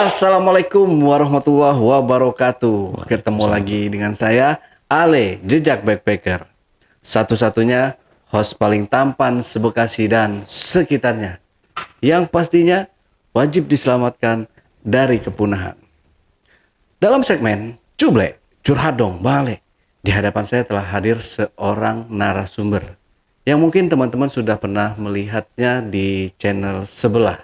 Assalamualaikum warahmatullahi wabarakatuh. Ketemu lagi dengan saya, Ale, Jejak Backpacker. Satu-satunya host paling tampan se-Bekasi dan sekitarnya. Yang pastinya wajib diselamatkan dari kepunahan. Dalam segmen Cuble, Curhat Dong Bale, di hadapan saya telah hadir seorang narasumber yang mungkin teman-teman sudah pernah melihatnya di channel sebelah.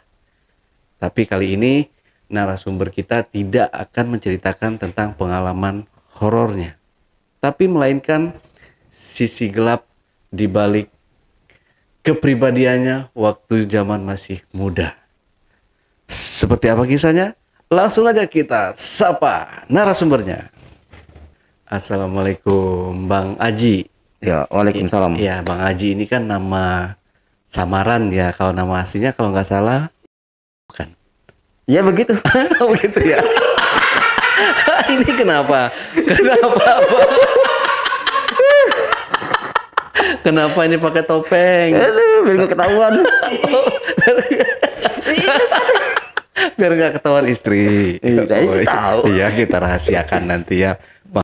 Tapi kali ini narasumber kita tidak akan menceritakan tentang pengalaman horornya, tapi melainkan sisi gelap di balik kepribadiannya waktu zaman masih muda. Seperti apa kisahnya? Langsung aja kita sapa narasumbernya. Assalamualaikum Bang Aji. Ya, waalaikumsalam. Ya, Bang Aji ini kan nama samaran ya. Kalau nama aslinya kalau nggak salah bukan. Ya begitu. Begitu ya. Ini kenapa? Kenapa? Kenapa ini pakai topeng? Aduh, biar gak ketahuan. Biar nggak ketahuan istri. Iya, tahu. Iya, kita rahasiakan nanti ya. Bang,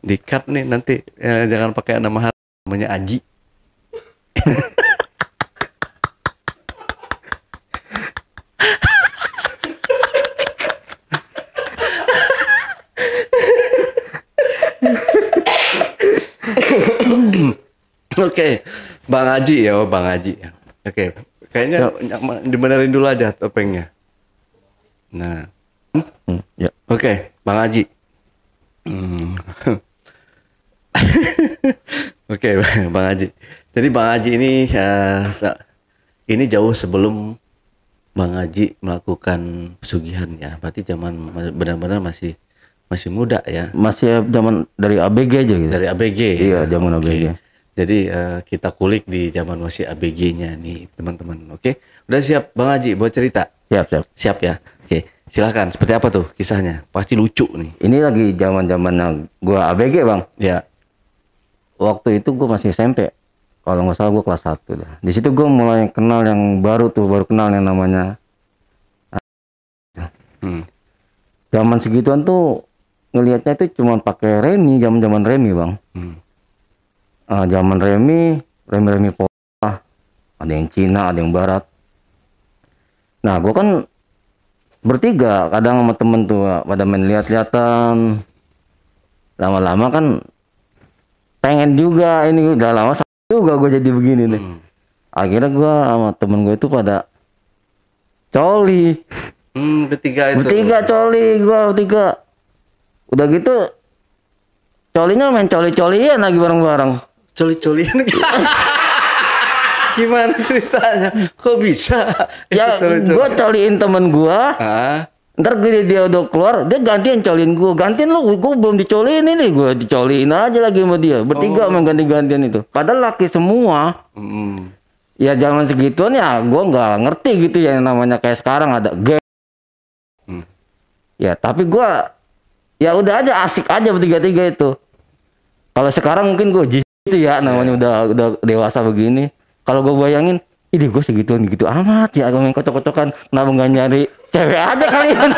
di cut nih nanti jangan pakai nama namanya Aji. Oke, Bang Haji ya, Bang Haji. Oke, kayaknya dibenerin dulu aja topengnya. Nah, Ya. Oke, Bang Haji. Oke, Bang Haji. Jadi Bang Haji ini jauh sebelum Bang Haji melakukan pesugihan ya. Berarti zaman benar-benar masih muda ya. Masih zaman dari ABG aja gitu. Dari ABG. Iya, zaman ABG. Jadi kita kulik di zaman masih ABG-nya nih teman-teman. Oke, udah siap Bang Haji buat cerita? Siap. Siap ya. Oke, silakan. Seperti apa tuh kisahnya? Pasti lucu nih. Ini lagi zaman-zamannya gua ABG, Bang. Ya. Waktu itu gua masih SMP. Kalau nggak salah gua kelas 1 dah. Di situ gua mulai kenal yang baru kenal yang namanya Zaman segituan tuh ngelihatnya itu cuma pakai remi, zaman-zaman remi, Bang. Zaman remi pola, ada yang Cina, ada yang Barat. Nah, gua kan bertiga, kadang sama temen tuh pada main lihat-lihatan. Lama-lama kan pengen juga, ini udah lama juga gue jadi begini nih. Akhirnya gua sama temen gue itu pada coli. Bertiga itu. Bertiga. Udah gitu colinya main coli-colian lagi bareng-bareng. Coli-colian. Gimana ceritanya? Kok bisa? Ya, gue coliin temen gue. Ntar dia udah keluar, dia gantian coliin gue. Gantian lo, gue belum dicoliin ini. Gue dicoliin aja lagi sama dia. Bertiga main ganti-gantian itu. Padahal laki semua. Ya zaman segituan ya gue nggak ngerti gitu ya, yang namanya kayak sekarang ada geng. Ya tapi gue ya udah aja asik aja bertiga-tiga itu. Kalau sekarang mungkin gue gitu ya, namanya udah dewasa begini. Kalau gue bayangin, ide gue segituan gitu amat ya, gue main kocok-kocokan, kenapa nggak nyari cewek aja kalian?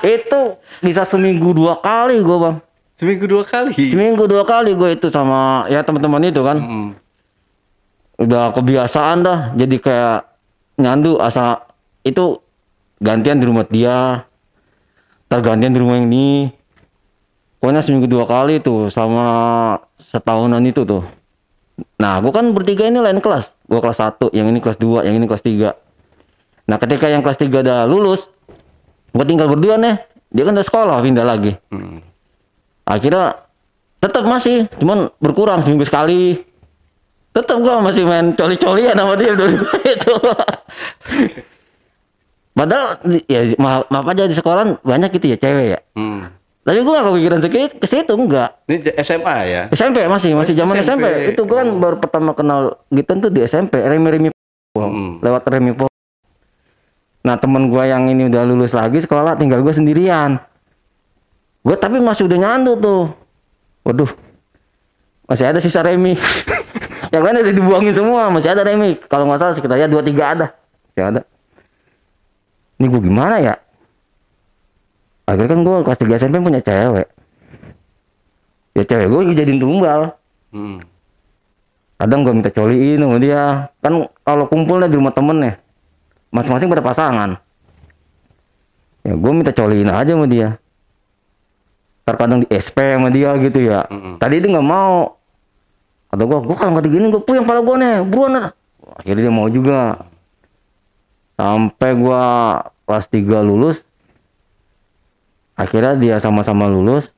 Itu bisa seminggu 2 kali gue, Bang. Seminggu 2 kali? Seminggu 2 kali gue itu sama ya teman-teman itu kan. Udah kebiasaan dah, jadi kayak nyandu asal itu gantian di rumah dia, tergantian di rumah ini. Pokoknya seminggu 2 kali tuh sama setahunan itu tuh. Nah, gue kan bertiga ini lain kelas. Gue kelas 1, yang ini kelas 2, yang ini kelas 3. Nah, ketika yang kelas 3 udah lulus, gue tinggal berdua nih. Dia kan udah sekolah, pindah lagi. Akhirnya tetap masih, cuman berkurang seminggu sekali. Tetap gue masih main coli-colian sama dia berdua itu. Padahal ya maaf aja di sekolah banyak gitu ya cewek ya. Tapi gue gak kepikiran ke situ, enggak. Ini SMA ya? SMP masih zaman SMP. Itu gue kan baru pertama kenal gitu tuh di SMP, remi-remi lewat remi. Nah, temen gue yang ini udah lulus lagi sekolah, tinggal gue sendirian. Gue tapi masih udah nyandu tuh. Waduh, masih ada sisa remi. Yang lain udah dibuangin semua, masih ada remi. Kalau nggak salah sekitarnya 2-3 ada. masih ada. Ini gue gimana ya? Akhirnya kan gue kelas 3 SMP punya cewek. Ya cewek gue jadiin tumbal. Kadang gue minta coliin sama dia. Kan kalau kumpulnya di rumah temen ya, masing-masing pada pasangan. Ya gue minta coliin aja sama dia. Terkadang di SP sama dia gitu ya. Tadi dia nggak mau. Kata gue kalau nggak digini gue puyeng pala gue nih, buruan dah. Akhirnya dia mau juga. Sampai gue kelas 3 lulus. Akhirnya dia sama-sama lulus.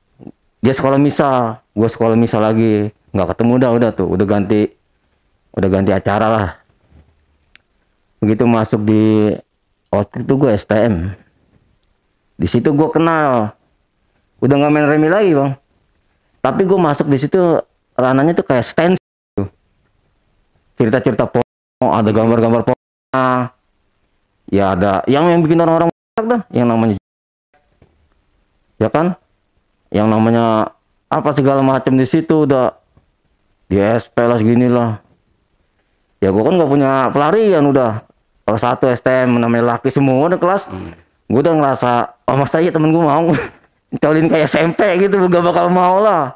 Dia sekolah misal, gue sekolah misal lagi. Nggak ketemu udah tuh, udah ganti acara lah. Begitu masuk di waktu itu gue STM. Di situ gue kenal. Udah nggak main remi lagi bang. Tapi gue masuk di situ ranahnya tuh kayak stand. Cerita-cerita porno, ada gambar-gambar porno. Ya ada yang bikin orang-orang dah, yang namanya ya kan, yang namanya apa segala macam di situ udah di SP lah segini lah. Ya gue kan nggak punya pelarian udah. Kelas 1 STM namanya laki semua udah kelas. Gue udah ngerasa oh masa iya temen gue mau colin kayak SMP gitu, gak bakal mau lah.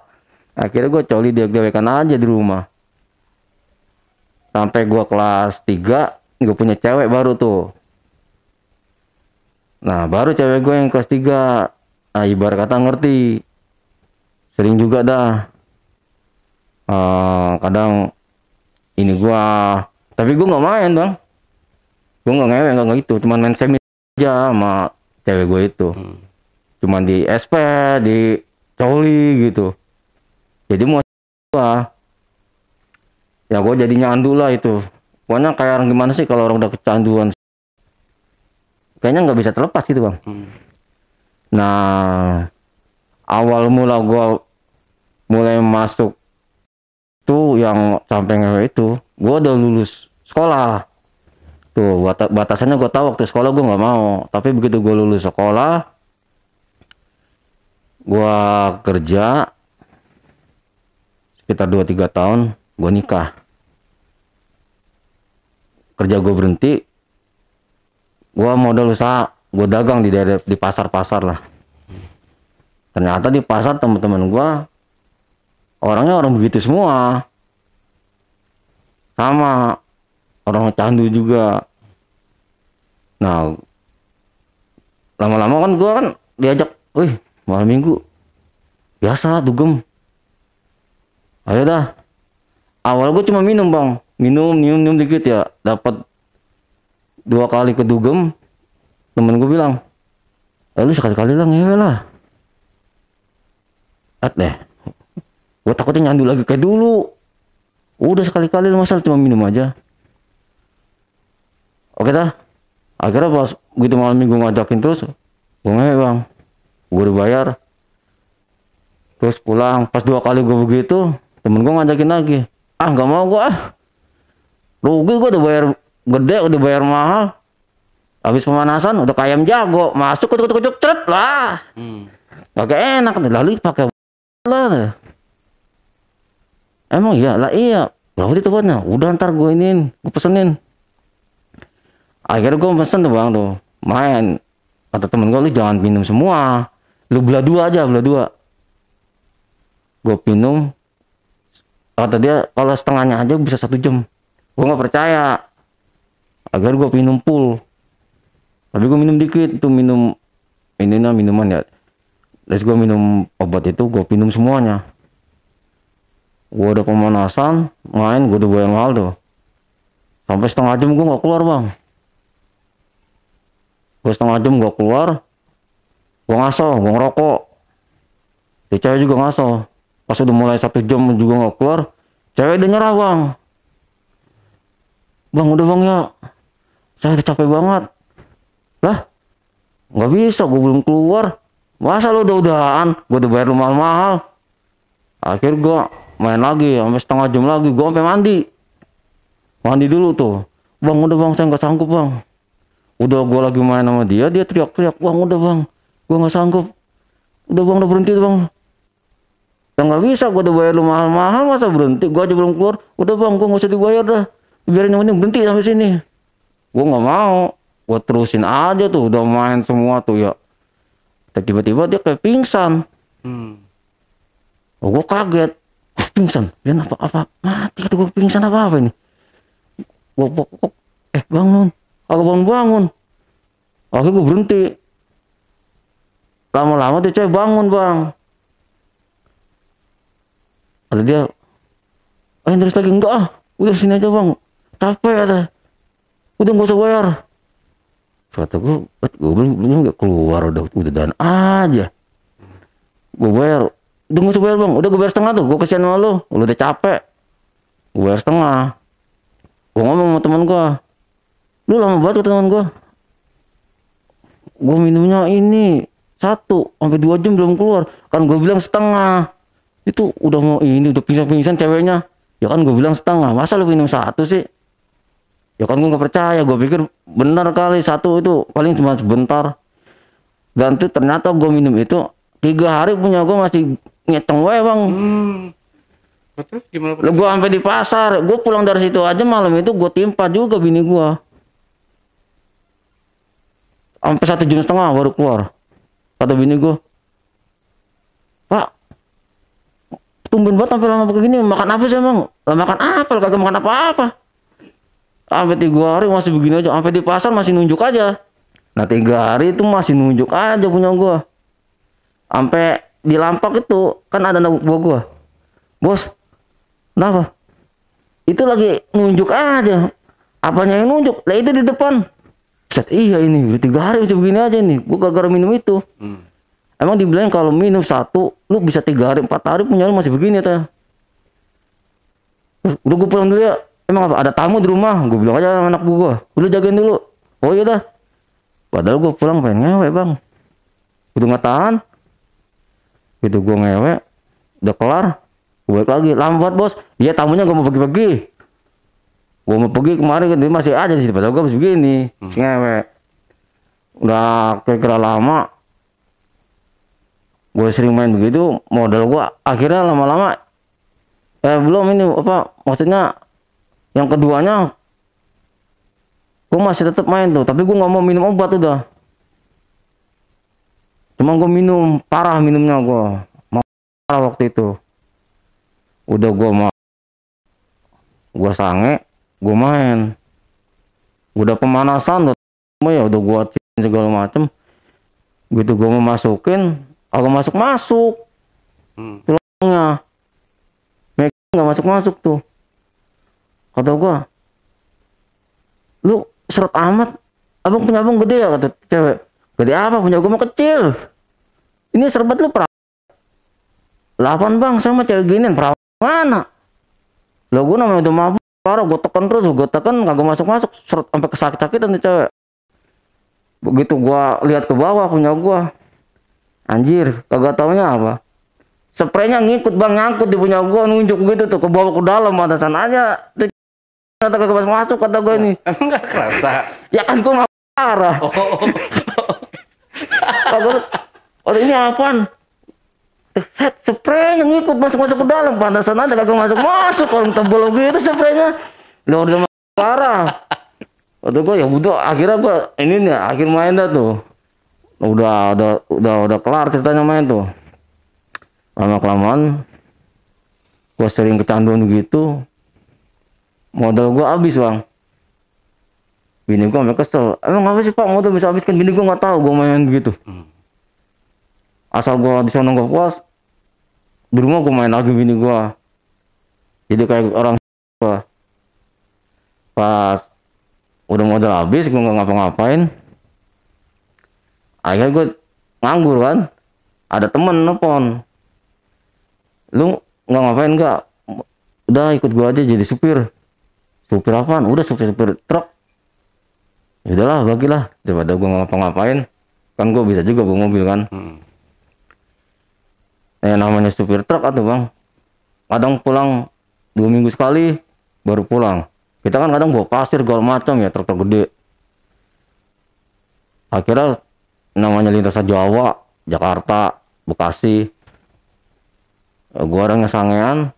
Akhirnya gue coli dewek-dewekan aja di rumah. Sampai gue kelas 3 gue punya cewek baru tuh. Nah baru cewek gue yang kelas 3 ibarat kata ngerti. Sering juga dah kadang ini gue, tapi gue nggak main bang. Gue nggak ngewe, nggak itu, cuman main semi aja sama cewek gue itu. Cuman di SP, di coli gitu. Jadi mau gua ya gue jadi nyandu lah itu. Pokoknya kayak orang gimana sih kalau orang udah kecanduan, kayaknya nggak bisa terlepas gitu bang. Nah awal mula gue mulai masuk tuh yang sampai ngewe itu, gue udah lulus sekolah. Tuh batasannya gue tahu, waktu sekolah gue nggak mau, tapi begitu gue lulus sekolah, gue kerja sekitar 2-3 tahun, gue nikah. Kerja gue berhenti, gue modal usaha, gue dagang di pasar-pasar lah. Ternyata di pasar teman-teman gue orangnya orang begitu semua, sama orang candu juga. Nah lama-lama kan gue kan diajak, wih malam minggu biasa dugem, ayo dah. Awal gue cuma minum bang, minum dikit ya, dapat 2 kali ke dugem. Temen gue bilang, lu sekali-kali lah ngewe lah. Deh, gue takutnya nyandu lagi kayak dulu. Udah sekali-kali masalah cuma minum aja. Oke dah. Akhirnya pas begitu malam minggu ngajakin terus, gue ngewe bang. Gue udah bayar. Terus pulang, pas 2 kali gue begitu, temen gue ngajakin lagi. Nggak mau gue rugi, gue udah bayar gede, udah bayar mahal. Habis pemanasan udah kayak ayam jago, masuk kucuk ceret lah. Pakai enak nih, lalu pakai lah. Emang iya lah, iya. Berapa itu buatnya? Udah ntar gue gue pesenin. Akhirnya gue pesen tuh bang tuh, main. Kata temen gue, lu jangan minum semua, lu belah 2 aja, belah 2. Gue minum, kata dia kalau setengahnya aja bisa 1 jam. Gue nggak percaya. Akhirnya gue minum full. Tapi gue minum dikit tuh, minum minuman ya. Terus gue minum obat itu, gue minum semuanya. Gue udah pemanasan, main, gue udah bayar mahal tuh. Sampai setengah jam gue nggak keluar bang. Gue setengah jam gue keluar, gue ngaso, gue ngerokok. Dia cewek juga ngaso. Pas udah mulai 1 jam juga nggak keluar, cewek udah nyerah bang. Bang udah bang ya, saya udah capek banget. Lah, nggak bisa, gue belum keluar. Masa lo udah-udahan, gue udah bayar lu mahal-mahal. Akhir gue main lagi, sampai setengah jam lagi, gue sampai mandi dulu tuh. Bang udah bang, saya nggak sanggup bang. Udah gue lagi main sama dia teriak-teriak, bang udah bang, gue nggak sanggup. Udah bang, udah berhenti bang. Ya nggak bisa, gue udah bayar lu mahal-mahal, masa berhenti? Gue aja belum keluar. Udah bang, gue nggak usah dibayar dah. Biarin yang penting berhenti sampai sini. Gue nggak mau, gue terusin aja tuh, udah main semua tuh ya. Tiba-tiba dia kayak pingsan. Oh, gue kaget. Pingsan, dia apa mati, kata gue, pingsan apa ini. Gue bangun, agak bangun. Akhirnya gue berhenti. Lama-lama tuh cewek bangun, Bang. Ada dia, terus lagi, enggak udah sini aja Bang, capek kata. Udah nggak usah bayar. Kata gue belum nggak keluar, udah dan aja. Gue bayar, udah nggak usah bayar Bang, udah gue bayar setengah tuh, gue kesian sama lu udah capek. Gue bayar setengah. Gue ngomong sama teman gue, lu lama banget kata teman gue minumnya ini 1 sampai 2 jam belum keluar. Kan gue bilang setengah. Itu udah mau ini, udah pingsan ceweknya. Ya kan gue bilang setengah, masa lu minum 1 sih? Ya kan gue gak percaya, gue pikir benar kali 1 itu paling cuma sebentar. Dan tuh ternyata gue minum itu 3 hari punya gue masih ngeceng wae Bang. Betul, gimana? Gue sampai di pasar, gue pulang dari situ aja malam itu gue timpa juga bini gue. Sampai 1,5 jam baru keluar. Kata bini gue, Pak, tumben banget sampai lama begini, makan apa sih Bang? Lah makan apa? Kagak makan apa-apa. Sampai 3 hari masih begini aja, sampai di pasar masih nunjuk aja. Nah 3 hari itu masih nunjuk aja punya gua. Sampai di Lampak itu kan ada anak buah gua. Bos, kenapa? Itu lagi nunjuk aja. Apanya yang nunjuk? Lah itu di depan. Set, iya ini udah 3 hari masih begini aja nih. Gua gara-gara minum itu. Emang dibilang kalau minum 1, lu bisa 3 hari 4 hari punya lu masih begini ta. Udah gua pulang dulu ya. Emang apa? Ada tamu di rumah, gue bilang aja sama anak gue, lu jagain dulu. Oh iya dah. Padahal gue pulang pengen ngewe Bang. Udah nggak tahan. Gitu gue ngewe, udah kelar, gue balik lagi. Lambat bos, dia tamunya gak mau pergi-pergi. Gue mau pergi kemarin dia masih ada di sini, padahal gue masih begini, ngewe. Udah kira-kira lama, gue sering main begitu, modal gue akhirnya lama-lama, belum ini apa, maksudnya yang keduanya gue masih tetap main tuh, tapi gue nggak mau minum obat udah. Cuma gue minum parah, minumnya gue parah waktu itu. Udah gue sange, gue main. Udah pemanasan, ya udah gue segala macem. Gitu gue mau masukin, agak masuk. Tulangnya, nggak masuk tuh. Kata gua, lu seret amat, abang punya abang gede ya, kata cewek. Gede apa, punya gua mah kecil. Ini serbat lu perawan. 8 Bang, sama cewek ginian, perawan mana? Lo gua namanya udah mabuk parah, gua tekan terus, kagak masuk, seret sampai kesakit-sakitan nih cewek. Begitu gua lihat ke bawah punya gua, anjir, kagak taunya apa. Spraynya ngikut Bang, nyangkut di punya gua, nunjuk gitu tuh, ke bawah ke dalam, pantasan aja. Kata kagak masuk, kata gue ini. Emang gak kerasa? Ya kan gue mah parah. Oh ini apaan? Set spraynya ngikut masuk ke dalam, pantasan aja kagak masuk. Orang tebel gitu spraynya. Lo udah parah. Kata gue ya udah, akhirnya gue ini nih akhir main dah tuh. Udah kelar ceritanya main tuh. Lama kelamaan gue sering kecanduan gitu. Modal gue habis Bang. Bini gue sampai kesel. Emang apa sih Pak modal bisa habis? Kan bini gue nggak tahu gue main begitu. Asal gue di sana nggak puas, di rumah gue main lagi bini gue. Jadi kayak orang gue. Pas udah modal habis, gue nggak ngapa-ngapain. Akhirnya gue nganggur kan. Ada temen nelfon. Lu nggak ngapain nggak? Udah ikut gue aja jadi supir. Supir apaan? Udah supir truk. Ya udahlah, bagilah daripada gue ngapa-ngapain. Kan gue bisa juga bawa mobil kan. Namanya supir truk atau Bang, kadang pulang 2 minggu sekali baru pulang. Kita kan kadang bawa pasir segala macam ya, truk gede. Akhirnya namanya lintasan Jawa, Jakarta, Bekasi. Gue orangnya sangean,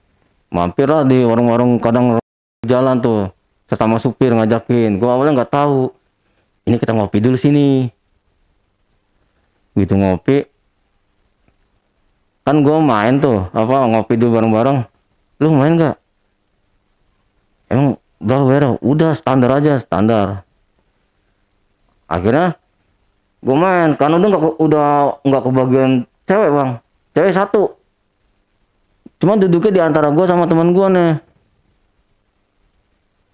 mampir lah di warung-warung kadang jalan tuh, sesama supir ngajakin. Gue awalnya nggak tahu. Ini kita ngopi dulu sini. Gitu ngopi. Kan gue main tuh, ngopi dulu bareng-bareng. Lu main nggak? Emang berapa bayar? Udah standar aja, standar. Akhirnya gue main, karena udah nggak kebagian cewek bang, cewek satu. Cuma duduknya di antara gue sama teman gue nih.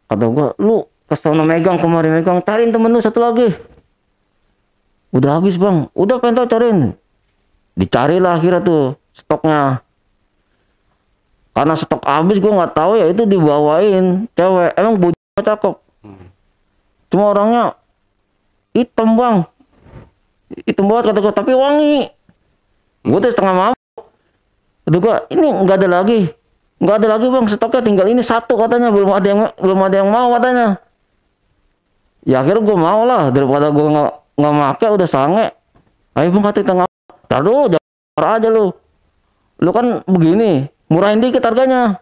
Kata gue, lu kesana megang kemari megang, cariin temen lu satu lagi. Udah habis bang, udah pengen tau cariin. Dicarilah akhirnya tuh stoknya. Karena stok habis gue nggak tahu ya itu dibawain cewek. Emang bocah cakep. Cuma orangnya hitam bang. Hitam banget kata gue, tapi wangi. Gue tuh setengah mau. Kata gue, ini nggak ada lagi. Nggak ada lagi bang, stoknya tinggal ini satu katanya. Belum ada yang mau katanya. Ya akhirnya gue mau lah, daripada gue nggak make udah sange. Ayo bang kata tengah. Taruh jangan aja lu. Lu kan begini, murahin dikit harganya.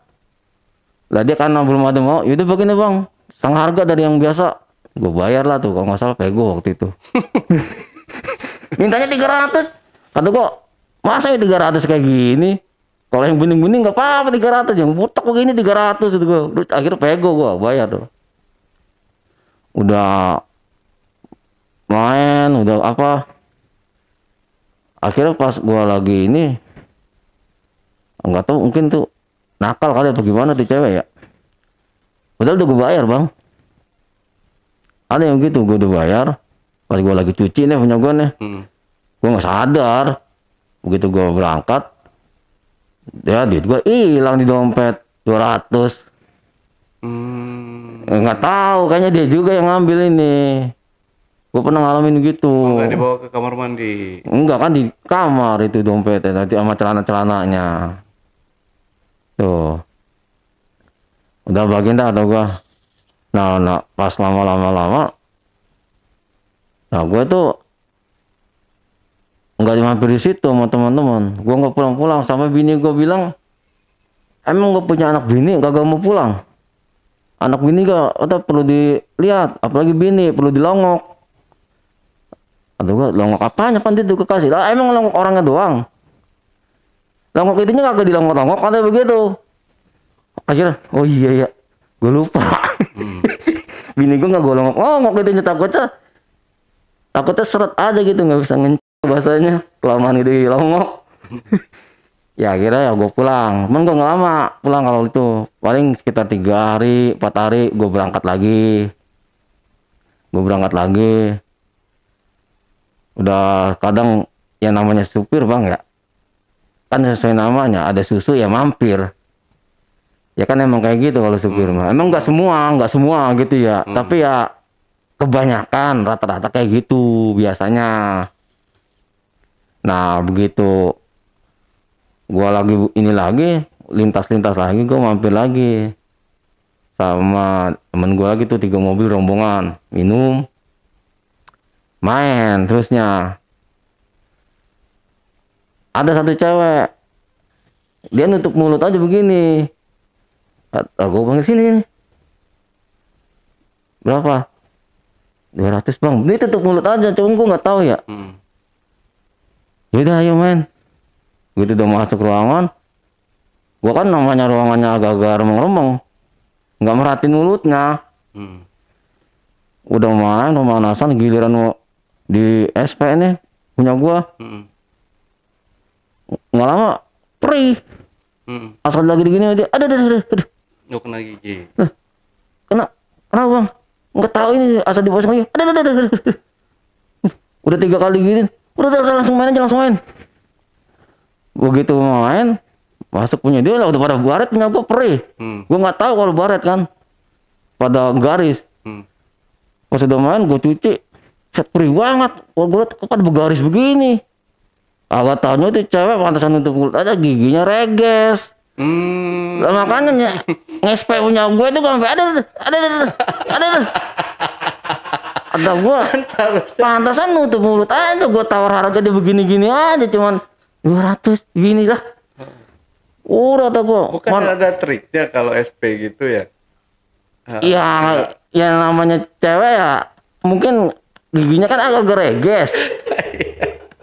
Lah dia karena belum ada mau, yaudah begini bang, setengah harga dari yang biasa. Gue bayar lah tuh, kalau nggak salah pego waktu itu. Mintanya 300. Kata gue, masa ya 300 kayak gini? Kalau yang bening-bening nggak apa-apa 300, yang butek begini 300 itu gue. Akhirnya pego gue bayar tuh. Udah main, udah apa? Akhirnya pas gue lagi ini, nggak tahu mungkin tuh nakal kali atau gimana tuh cewek ya. Padahal udah gue bayar bang. Ada yang gitu, gue udah bayar. Pas gue lagi cuci nih punya gue nih, gue nggak sadar. Begitu gue berangkat, ya duit gue hilang di dompet 200. Nggak tahu, kayaknya dia juga yang ngambil ini. Gue pernah ngalamin gitu. Nggak dibawa ke kamar mandi? Enggak kan di kamar itu dompetnya nanti sama celana-celananya. Tuh. Udah bagian dah atau gue. Nah, pas lama-lama, nah gue tuh nggak mampir di situ sama teman-teman. Gue nggak pulang-pulang sampai bini gue bilang, emang gue punya anak bini gak mau pulang. Anak bini gak perlu dilihat, apalagi bini perlu dilongok. Atau gue longok apanya kan itu kekasih lah, emang longok orangnya doang. Longok itunya kagak dilongok-longok katanya begitu. Akhirnya, oh iya gue lupa. Bini gue nggak gue longok gitu, takutnya seret aja gitu, nggak bisa ngencet bahasanya kelamaan gitu longok. Ya akhirnya ya gue pulang, cuman gue nggak lama pulang. Kalau itu paling sekitar 3 hari 4 hari gue berangkat lagi. Udah kadang yang namanya supir bang ya, kan sesuai namanya, ada susu ya mampir. Ya kan emang kayak gitu kalau supir mah. Emang nggak semua gitu ya. Tapi ya kebanyakan rata-rata kayak gitu biasanya. Nah begitu gua lintas lagi, gua mampir lagi sama temen gua lagi tuh, 3 mobil rombongan, minum, main terusnya. Ada satu cewek, dia nutup mulut aja begini. Gue panggil sini. Berapa? 200 bang. Ini tutup mulut aja, cuma gue nggak tahu ya. Yaudah ayo main. Gitu udah masuk ruangan. Gue kan namanya ruangannya agak-agak remeng-remeng, nggak merhatiin mulutnya. Udah main pemanasan, giliran di SP nih punya gue. Nggak lama perih. Asal lagi digini dia, aduh. Kena gigi. Kenapa bang? Nggak tahu ini asal dipasang lagi. Aduh. Udah 3 kali gini. Udah langsung main. Begitu main, masuk punya dia lah udah pada baret, punya gue perih. Gue nggak tahu kalau baret kan, pada garis. Pas udah main gue cuci, set perih banget. Gue kok pada bergaris begini. Agak tahunya itu cewek pantasan untuk mulut aja, giginya reges. Lah makanya ngespe punya gue itu gue sampai ada. Ada gue pantasan nutup mulut aja, gue tawar harga dia begini-gini aja, cuman 200 gini lah. Udah kata gue. Bukan ada triknya kalau SP gitu ya? Iya, yang namanya cewek ya mungkin giginya kan agak reges.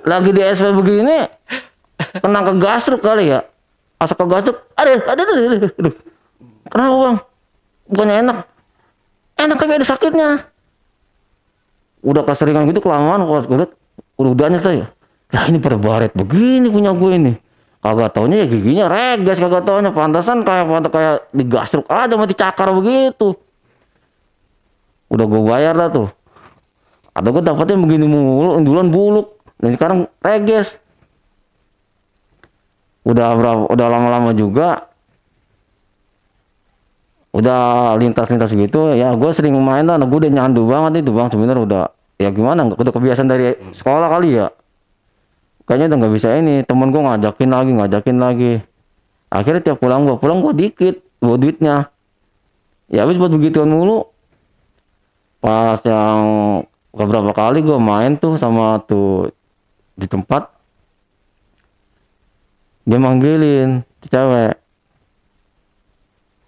Lagi di SP begini kena ke gasruk kali ya. Asa ke gasruk. Aduh. Kenapa bang? Bukannya enak. Enak tapi ada sakitnya. Udah keseringan gitu kelamaan kalau gue liat udahnya tuh ya. Lah ini pada baret begini punya gue ini. Kagak taunya ya giginya reges, kagak taunya pantasan kayak digasruk aja mati cakar begitu. Udah gue bayar dah tuh. Atau gue dapetnya begini mulu, duluan buluk. Dan sekarang reges. Udah lama-lama juga. Udah lintas-lintas gitu ya, gue sering main lah. Gue udah nyandu banget itu bang, sebenarnya udah ya gimana, udah kebiasaan dari sekolah kali ya. Kayaknya udah nggak bisa ini, temen gue ngajakin lagi. Akhirnya tiap pulang gue dikit bawa duitnya. Ya habis buat begituan mulu. Pas yang beberapa kali gue main tuh sama tuh di tempat, dia manggilin cewek.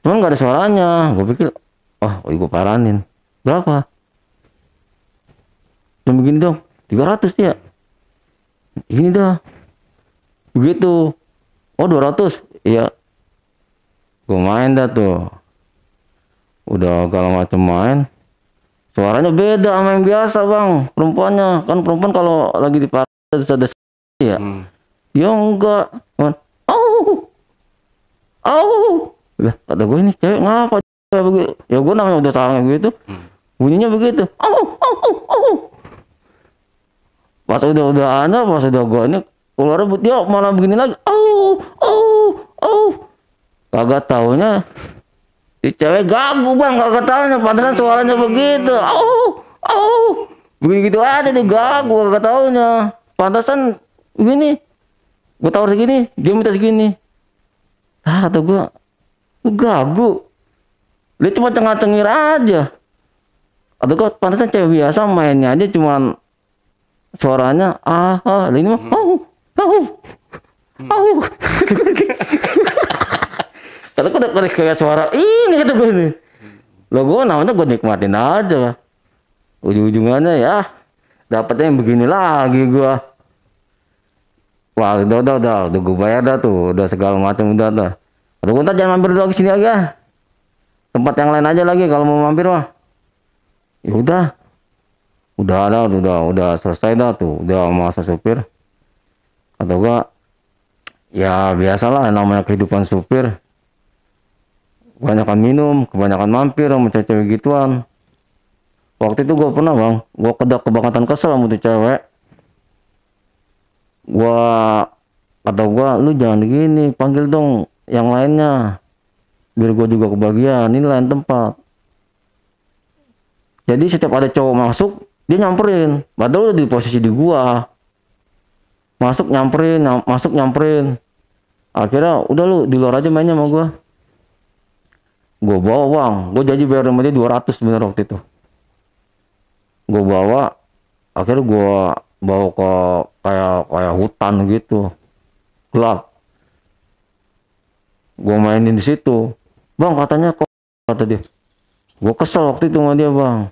Cuman gak ada suaranya. Gue pikir, gue paranin. Berapa? Cuma begini dong, 300 ya. Ini dah. Begitu. 200. Iya. Gue main dah tuh. Udah segala macam main. Suaranya beda sama yang biasa bang. Perempuannya. Kan perempuan kalau lagi di paras ada ya. Dia enggak. Lah kata gue ini cewek ngapa kayak begitu. Ya gue namanya udah salah gitu. Bunyinya begitu. Pas udah gue ini keluar dia malah begini lagi. Kagak taunya si cewek gagu bang, kagak taunya pantasan suaranya begitu. Begitu aja dia gagu, kagak taunya. Pantasan begini. Gue tawar segini, dia minta segini. Kata gue gagu. Dia cuma cengir aja. Atau kok pantasan cewek biasa mainnya aja cuman suaranya ini mah kata gue udah kayak suara ini kata gue nih. Lo gue namanya gue nikmatin aja. Ujung-ujungannya ya dapetnya yang begini lagi gue. Wah udah gue bayar dah tuh, udah segala macam udah dah. Atau gue ntar jangan mampir dulu ke sini lagi ya. Tempat yang lain aja lagi kalau mau mampir mah. Ya udah selesai dah tuh, udah masa supir. Atau enggak ya biasalah namanya kehidupan supir. Kebanyakan minum, kebanyakan mampir sama cewek gituan. Waktu itu gue pernah bang, gue kebangetan kesel sama tuh cewek. Kata gue, lu jangan gini, panggil dong yang lainnya biar gue juga kebagian, ini lain tempat. Jadi setiap ada cowok masuk dia nyamperin, padahal udah di posisi di gua. Masuk nyamperin. Akhirnya udah lu di luar aja mainnya sama gua. Gua bawa bang, gua janji bayar sama dia 200 bener waktu itu. Gua bawa, akhirnya gua bawa ke kayak hutan gitu, gelap. Gua mainin di situ. Bang katanya kata dia. Gua kesel waktu itu sama dia bang.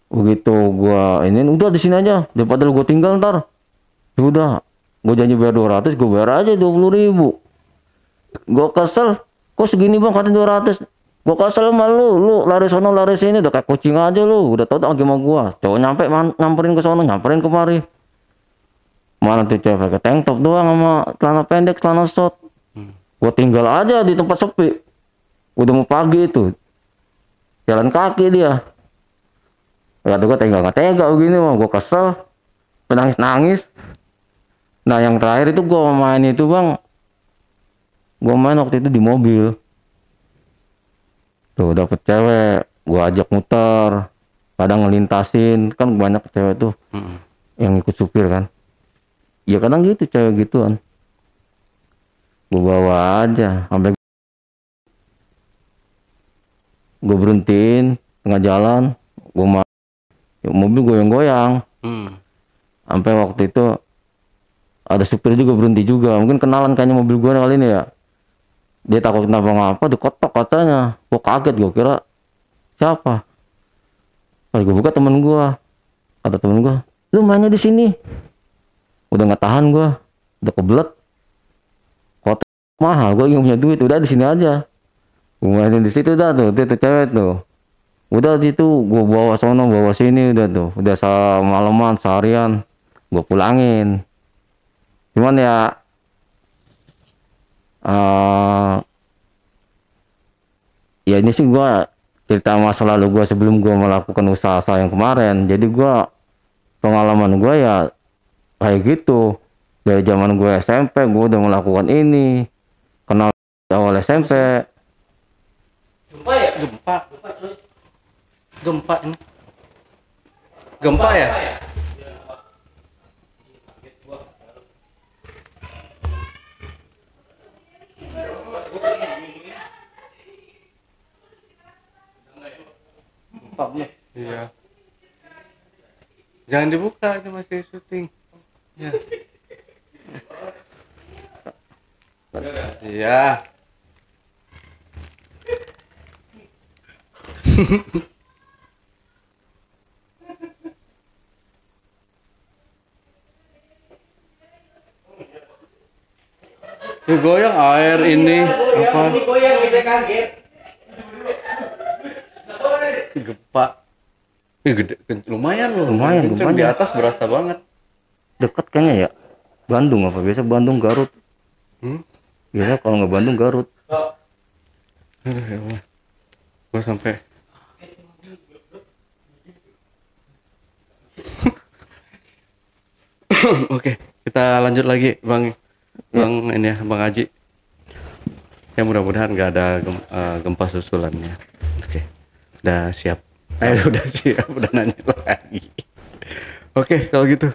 Begitu gua ini udah di sini aja daripada lu gua tinggal ntar. Ya udah, gua janji bayar 200, gua bayar aja 20.000. Gua kesel, kok segini bang katanya 200. Gua kesel sama lu lari sono lari sini udah kayak kucing aja lu. Udah tau gimana gua. Cowok nyampe nyamperin ke sono, nyamperin kemari. Mana tuh cewek pakai tank top doang sama celana pendek, celana short. Gua tinggal aja di tempat sepi. Udah mau pagi itu. Jalan kaki dia. Kata gue nggak tega begini mah, gue kesel, nangis. Nah yang terakhir itu gue main itu bang, gue main waktu itu di mobil. Tuh dapet cewek, gue ajak muter, kadang ngelintasin, kan banyak cewek tuh yang ikut supir kan. Ya kadang gitu cewek gituan. Gue bawa aja, sampai gue berhentiin tengah jalan, mobil goyang-goyang. Sampai waktu itu ada supir juga berhenti juga, mungkin kenalan kayaknya mobil gue kali ini ya. Dia takut kenapa ngapa, dikotok katanya. Gua kaget, gua kira siapa. Pas gua buka temen gua, kata temen gua, lu mainnya di sini. Udah nggak tahan gua, udah kebelet. Kotak mahal, gua yang punya duit, udah di sini aja. Gua mainin di situ dah tuh, dia tuh cewek tuh. Udah di situ gua bawa sono, bawa sini udah tuh. Udah semalaman, seharian, gua pulangin. Cuman ya ya ini sih gua cerita masa lalu gua sebelum gua melakukan usaha saya yang kemarin. Jadi gua pengalaman gua ya kayak gitu. Dari zaman gue SMP gue udah melakukan ini. Kenal awal SMP. Gempa ya? Gempa. Gempa ini. Gempa ya? Gempa belum? Iya. Jangan dibuka, ini masih syuting. Ya. Iya. Ini goyang air ini apa? Ini goyang, bisa kaget. Gempa. Gede, lumayan loh. Lumayan, Kenceng, lumayan. di atas berasa banget. Deket kayaknya ya. Bandung apa? Biasa Bandung Garut. Biasa kalau nggak Bandung Garut. Aduh ya Allah. Gua sampai Oke, kita lanjut lagi Bang ini ya, Bang Haji. Ya mudah-mudahan nggak ada gempa susulannya. Oke. Udah siap. Udah siap, udah nanya lagi. Oke, kalau gitu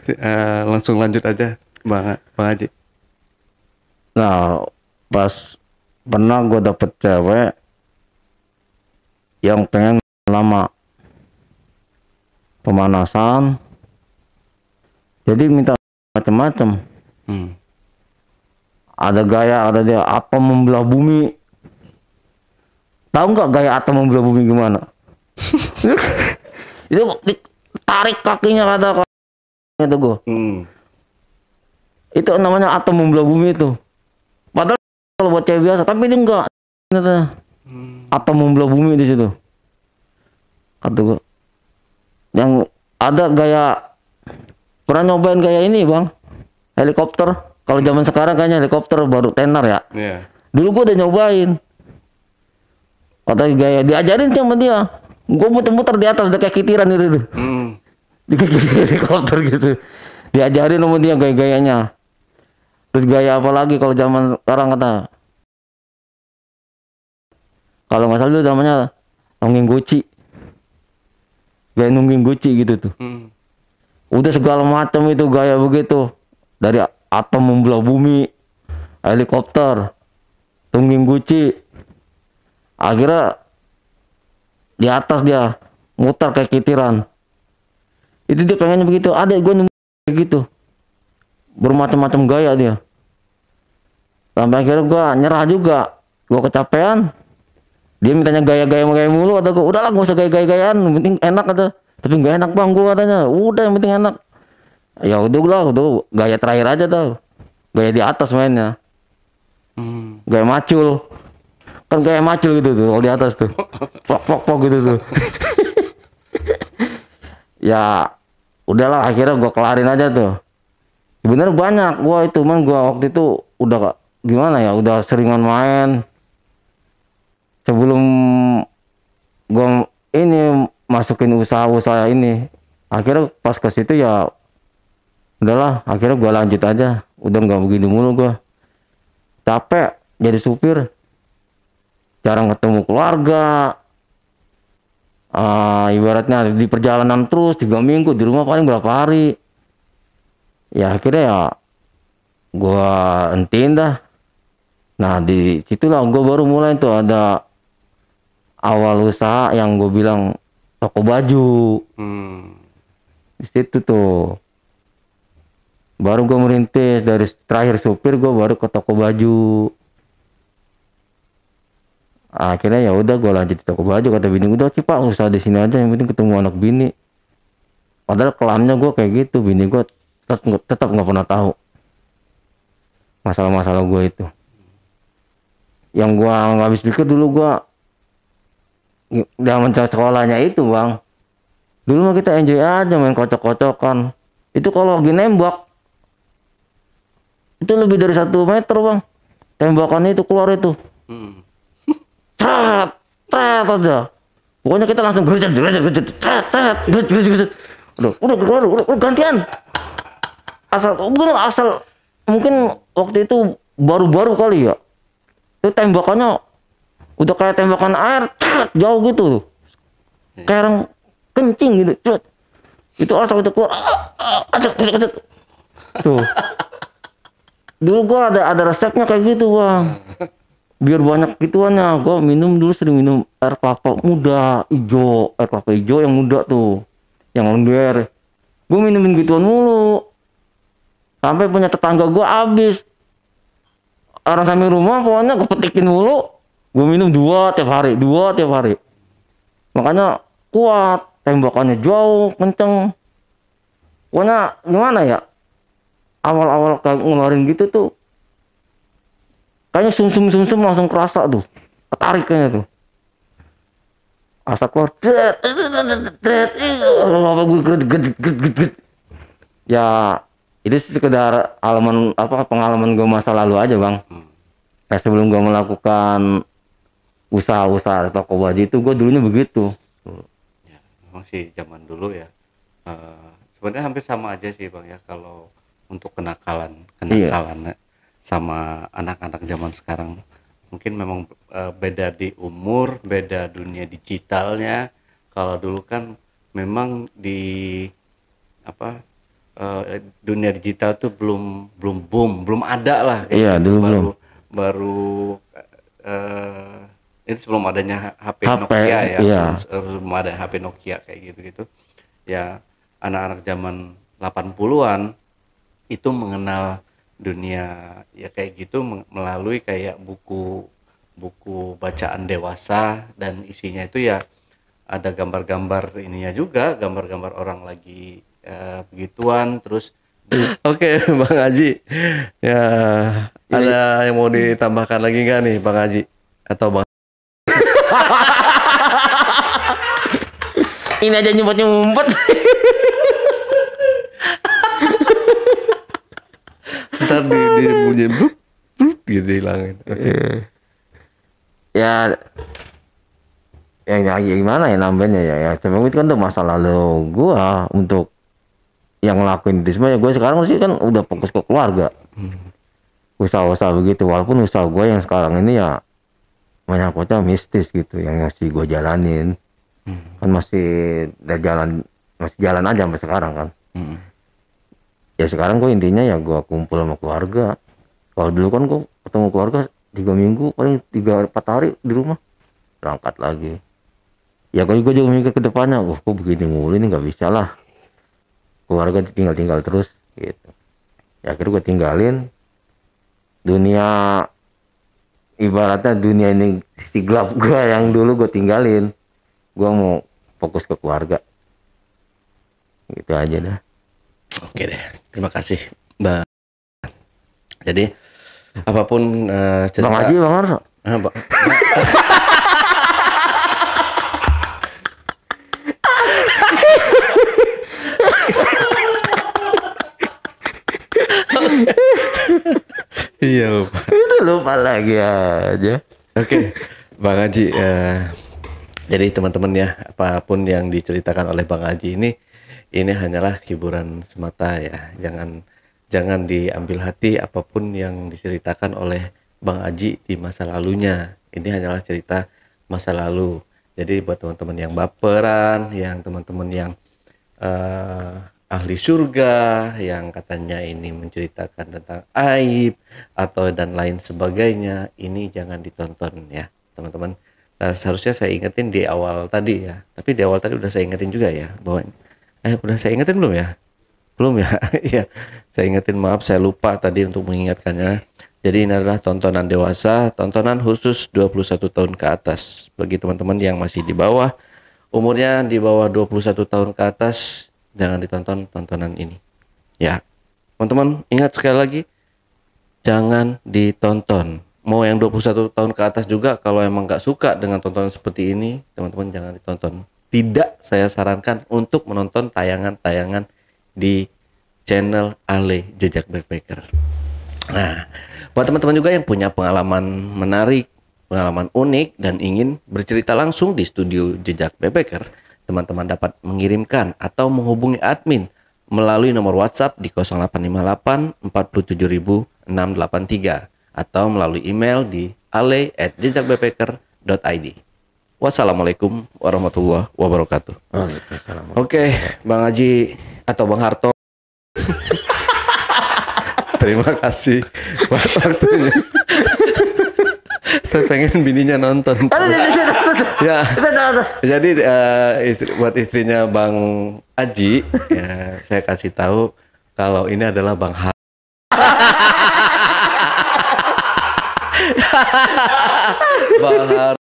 langsung lanjut aja Bang Haji. Nah, pas pernah gue dapet cewek yang pengen lama pemanasan, jadi minta macam-macam. Ada gaya, ada dia atom membelah bumi. Tahu nggak gaya atom membelah bumi gimana? Itu tarik kakinya kata itu gue. Itu namanya atom membelah bumi itu. Padahal kalau buat cewek biasa, tapi dia enggak. Atom membelah bumi di situ. Kata gue. Yang ada gaya, pernah nyobain gaya ini bang, helikopter. Kalau zaman sekarang kayaknya helikopter baru tenar ya. Iya. Dulu gue udah nyobain. Katanya gaya diajarin sama dia. Gue muter-muter di atas udah kayak kitiran gitu tuh. Di helikopter gitu. Diajarin sama dia gaya-gayanya. Terus gaya apa lagi kalau zaman sekarang kata. Kalau nggak salah itu namanya nungging guci. Gaya nungging guci gitu tuh. Udah segala macam itu gaya begitu. Dari atom membelah bumi, helikopter, tungging guci. Akhirnya di atas dia muter kayak kitiran. Itu dia pengennya begitu. Ada gue nunggu kayak gitu. Bermacam-macam gaya dia. Sampai akhirnya gue nyerah juga. Gue kecapean. Dia mintanya gaya-gaya mulu. Atau gue udahlah gak usah gaya-gayaan. Yang penting enak kata. Tapi gak enak bang gue katanya. Udah yang penting enak. Ya udah gaya terakhir aja tau. Gaya di atas mainnya. Gaya macul. Kan gaya macul gitu tuh kalau di atas tuh. Pok gitu tuh. Ya udahlah akhirnya gue kelarin aja tuh. Sebenarnya banyak gua itu, man gua waktu itu udah gimana ya, udah seringan main. Sebelum gua ini masukin usaha-usaha ini, akhirnya pas ke situ ya udahlah, akhirnya gua lanjut aja. Udah nggak begini mulu gua. Capek jadi supir. Jarang ketemu keluarga. Ibaratnya di perjalanan terus 3 minggu, di rumah paling berapa hari. Ya akhirnya ya gua entiin dah. Nah di situlah gua baru mulai tuh ada awal usaha yang gue bilang toko baju. Di situ tuh baru gue merintis, dari terakhir supir gue baru ke toko baju. Akhirnya ya udah gue lanjut di toko baju, kata bini udah sih Pak usaha di sini aja, yang penting ketemu anak bini. Padahal kelamnya gue kayak gitu, bini gue tetap nggak pernah tahu masalah-masalah gue itu. Yang gue nggak habis pikir dulu gue zaman sekolahnya itu bang, dulu mah kita enjoy aja main kocok-kocokan. Itu kalau lagi nembak itu lebih dari 1 meter bang, tembakannya itu keluar itu. Tret, tret aja. Pokoknya kita langsung gercet, udah gantian. Asal mungkin waktu itu baru-baru kali ya. Itu tembakannya udah kayak tembakan air, jauh gitu. Kayak orang kencing gitu. Itu asal itu keluar. Tuh. Dulu gua ada resepnya kayak gitu, Bang. Biar banyak gituannya, gue dulu sering minum air kelapa muda hijau, air kelapa hijau yang muda tuh, yang lender. Gue minumin gituan mulu, sampai punya tetangga gue habis. Orang samping rumah pokoknya gue petikin mulu, gue minum 2 tiap hari. Makanya kuat, tembakannya jauh, kenceng. Pokoknya gimana ya, awal-awal kayak ngeluarin gitu tuh, kayaknya sumsum langsung kerasa tuh, ketarik kayaknya tuh. Asal keluar, ya itu sekedar pengalaman gue masa lalu aja bang. Kayak sebelum gue melakukan usaha-usaha toko baju itu, gue dulunya begitu. Ya, memang sih zaman dulu ya. Sebenarnya hampir sama aja sih bang ya, kalau untuk kenakalan. Iya. Sama anak-anak zaman sekarang mungkin memang beda di umur, beda dunia digitalnya. Kalau dulu kan memang di dunia digital tuh belum boom, belum ada lah kayak iya, gitu. Dulu baru ini sebelum adanya HP HP Nokia ya. Iya. Sebelum ada HP Nokia kayak gitu ya. Anak-anak zaman 80-an itu mengenal dunia ya kayak gitu melalui kayak buku bacaan dewasa, dan isinya itu ya ada gambar-gambar ininya juga, gambar-gambar orang lagi begituan. Terus Oke, Bang Haji ya, ada yang mau ditambahkan lagi nggak nih Bang Haji atau Bang? Ini aja nyumpet. Ntar di bunyi blup gitu hilangin. Ya gimana ya namanya ya cuma itu kan udah masa lalu gua untuk yang ngelakuin itu semua. Ya gue sekarang sih kan udah fokus ke keluarga, usaha-usaha begitu. Walaupun usaha gue yang sekarang ini ya menyangkutnya mistis gitu, yang masih gue jalanin. Kan masih jalan aja sampai sekarang kan. Ya sekarang gue intinya ya gue kumpul sama keluarga. Kalau dulu kan gue ketemu keluarga 3 minggu, paling 3-4 hari di rumah, berangkat lagi. Ya gue juga mikir ke depannya, kok begini mulu ini nggak bisa lah. Keluarga tinggal terus gitu. Ya akhirnya gue tinggalin dunia, ibaratnya dunia ini si gelap gue yang dulu gue tinggalin. Gue mau fokus ke keluarga. Gitu aja dah. Oke deh, terima kasih Mbak. Jadi apapun cerita Bang Haji, Bang Arso. Iya lupa. Itu lupa lagi aja. Oke, Bang Haji. Jadi teman-teman ya, apapun yang diceritakan oleh Bang Haji ini hanyalah hiburan semata ya. Jangan diambil hati apapun yang diceritakan oleh Bang Haji di masa lalunya. Ini hanyalah cerita masa lalu. Jadi buat teman-teman yang baperan, yang teman-teman yang ahli surga, yang katanya ini menceritakan tentang aib atau dan lain sebagainya, ini jangan ditonton ya teman-teman. Seharusnya saya ingetin di awal tadi ya, tapi di awal tadi udah saya ingetin juga ya, bahwa udah saya ingetin belum ya? Belum ya? Iya, saya ingetin, maaf saya lupa tadi untuk mengingatkannya. Jadi ini adalah tontonan dewasa, tontonan khusus 21 tahun ke atas. Bagi teman-teman yang masih di bawah, umurnya di bawah 21 tahun ke atas, jangan ditonton tontonan ini. Ya, teman-teman ingat sekali lagi, jangan ditonton. Mau yang 21 tahun ke atas juga, kalau emang gak suka dengan tontonan seperti ini, teman-teman jangan ditonton. Tidak saya sarankan untuk menonton tayangan-tayangan di channel Ale Jejak Backpacker. Nah, buat teman-teman juga yang punya pengalaman menarik, pengalaman unik dan ingin bercerita langsung di studio Jejak Backpacker, teman-teman dapat mengirimkan atau menghubungi admin melalui nomor WhatsApp di 0858 47683 atau melalui email di ale@jejakbackpacker.id. Wassalamualaikum warahmatullahi wabarakatuh. Oke, Bang Haji atau Bang Harto. Terima kasih buat waktunya. Saya pengen bininya nonton. Ya. Jadi buat istrinya Bang Aji, ya, saya kasih tahu kalau ini adalah Bang Har. Bang Har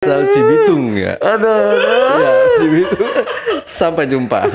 Cibitung ya. Ya, Cibitung. Sampai jumpa.